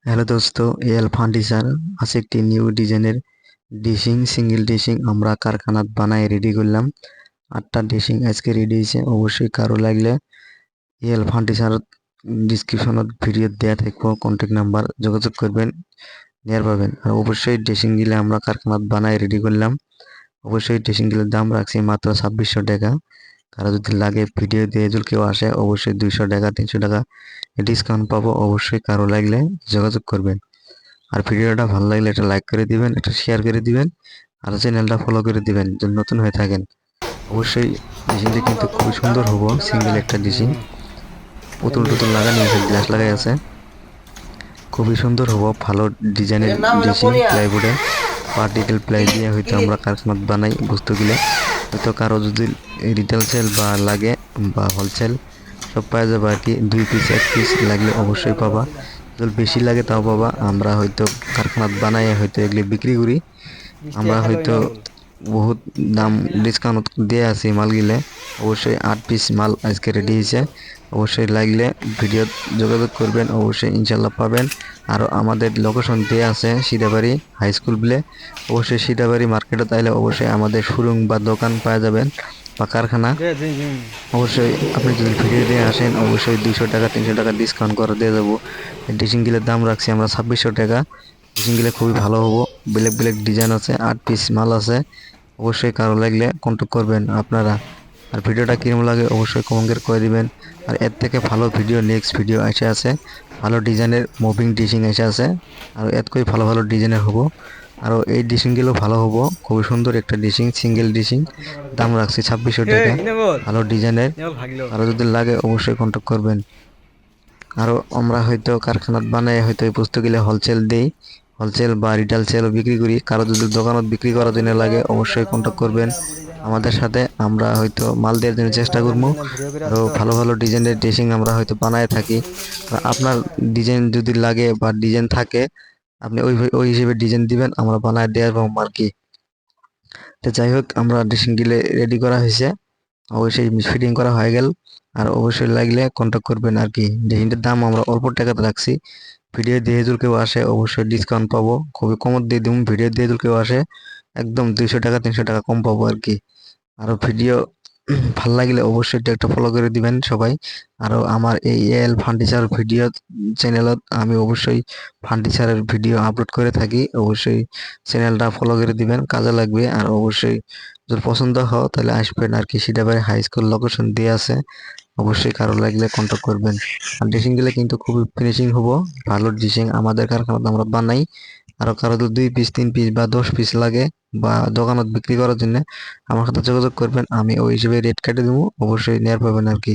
Hello দোস্ত, এল furniture আছে একটি নিউ ডিজাইনের ডিশিং সিঙ্গেল ডিশিং আমরা কারখানাত বানায় রেডি করলাম। 8টা ডিশিং আজকে রেডি হয়েছে। অবশ্যই কারো লাগলে এল ফার্নিচার ডিসক্রিপশনত ভিডিও দেওয়া থাকবো, কন্ট্যাক্ট নাম্বার যোগাযোগ করবেন, নেয়ার পাবেন। আর অবশ্যই ড্রেসিং গিলে আমরা কারখানাত বানায় রেডি করলাম। অবশ্যই ড্রেসিং গিলের দাম রাখছি মাত্র 2600 টাকা। কারো যদি লাগে ভিডিও দিয়ে যদি কেউ আসে অবশ্যই 200 টাকা 300 টাকা ডিসকাউন্ট পাবো। অবশ্যই কারো লাগলে যোগাযোগ করবেন। আর ভিডিওটা ভালো লাগলে একটা লাইক করে দিবেন, একটা শেয়ার করে দিবেন, আর চ্যানেলটা ফলো করে দিবেন যদি নতুন হয়ে থাকেন। অবশ্যই ডিজাইনটা কিন্তু খুবই সুন্দর হবো। সিঙ্গেল একটা ডিজাইন, পুতুল টুতুল লাগানো আছে, গ্লাস লাগাই আছে, খুবই সুন্দর হবো। ভালো ডিজাইনের ডিজাইন প্লাইবোর্ডে পার্টিকেল প্লাই দিয়ে হয়তো আমরা কারখানাত বানাই বস্তুগুলো। হয়তো কারো যদি রিটেল সেল বা লাগে বা হোলসেল সব পাওয়া যাবে আর কি। 2 পিস 1 পিস লাগলে অবশ্যই পাবা, যদি বেশি লাগে তাও পাবা। আমরা হয়তো কারখানাত বানাই হয়তো এগুলি বিক্রি করি। আমরা হয়তো বহুত দাম ডিসকাউন্ট দিয়ে আছি মালগুলো। অবশ্যই 8 পিস মাল আজকে রেডি হয়েছে। অবশ্যই লাগলে ভিডিও যোগাযোগ করবেন, অবশ্যই ইনশাল্লাহ পাবেন। আর আমাদের লোকেশন দেওয়া আছে সিদাবাড়ি হাই স্কুল বলে। অবশ্যই সিদাবাড়ি মার্কেটে তাইলে অবশ্যই আমাদের শোরুম বা দোকান পাওয়া যাবেন বা কারখানা। অবশ্যই আপনি যদি ভিডিও দিয়ে আসেন অবশ্যই 200 টাকা 300 টাকা ডিসকাউন্ট করে দিয়ে যাবো। ড্রেসিং গিলের দাম রাখছি আমরা 2600 টাকা। ড্রেসিং গিলে খুবই ভালো হবো, ব্ল্যাক ব্ল্যাক ডিজাইন আছে, 8 পিস মাল আছে। অবশ্যই কারো লাগলে কন্ট্যাক্ট করবেন আপনারা। আর ভিডিওটা কিরকম লাগে অবশ্যই কমেন্ট করে দিবেন। আর এর থেকে ভালো ভিডিও নেক্সট ভিডিও এসে আছে, ভালো ডিজাইনের মুভিং ডিশিং এসে আছে। আর এত করে ভালো ভালো ডিজাইনের হবো। আরও এই ডিশিংগুলো ভালো হবো, খুবই সুন্দর একটা ডিশিং, সিঙ্গেল ডিশিং। দাম রাখছি 2600 টাকা, ভালো ডিজাইনের। আরও যদি লাগে অবশ্যই কন্ট্যাক্ট করবেন। আরও আমরা হয়তো কারখানাত বানাই হয়তো এই পুস্তকগুলো হোলসেল দেই, হোলসেল বা রিটেল সেলও বিক্রি করি। কারো যদি দোকানত বিক্রি করার জন্য লাগে অবশ্যই কন্ট্যাক্ট করবেন আমাদের সাথে। আমরা হয়তো মাল দেওয়ার জন্য চেষ্টা করবো। আরও ভালো ভালো ডিজাইনের ড্রেসিং আমরা হয়তো বানায় থাকি। আর আপনার ডিজাইন যদি লাগে বা ডিজাইন থাকে আপনি ওই হিসেবে ডিজাইন দিবেন, আমরা বানায় দেওয়ার পাবো আর কি। তো যাই হোক, আমরা ড্রেসিং গিলে রেডি করা হয়েছে, অবশ্যই ফিটিং করা হয়ে গেল। আর অবশ্যই লাগলে কন্ট্যাক্ট করবেন আর কি। ড্রেসিংটার দাম আমরা অল্প টাকাতে রাখছি। ভিডিও দিয়ে যদি কেউ আসে অবশ্যই ডিসকাউন্ট পাবো, খুবই কমত দিয়ে দিব। ভিডিও দিয়ে যদি কেউ আসে একদম 200 টাকা 300 টাকা কম পাবো আর কি। আরও ভিডিও ভাল লাগলে অবশ্যই একটা ফলো করে দিবেন সবাই। আরও আমার এই এল ফার্নিচার ভিডিও চ্যানেলত আমি অবশ্যই ফার্নিচারের ভিডিও আপলোড করে থাকি। অবশ্যই চ্যানেলটা ফলো করে দিবেন, কাজে লাগবে। আর অবশ্যই যদি পছন্দ হয় তাহলে আসবেন আর কি। সিদাবাড়ি হাই স্কুল লোকেশন দিয়ে আছে, অবশ্যই কারো লাগলে কন্ট্যাক্ট করবেন। আর ড্রেসিং গুলো কিন্তু খুবই ফিনিশিং হবো, ভালো ড্রেসিং আমাদের কারখানাতে আমরা বানাই। আরো কারো যদি 2 পিস 3 পিস বা 10 পিস লাগে বা দোকানত বিক্রি করার জন্য আমার সাথে যোগাযোগ করবেন, আমি ওই হিসেবে রেট কেটে দেবো। অবশ্যই নেয়ার পাবেন আর কি।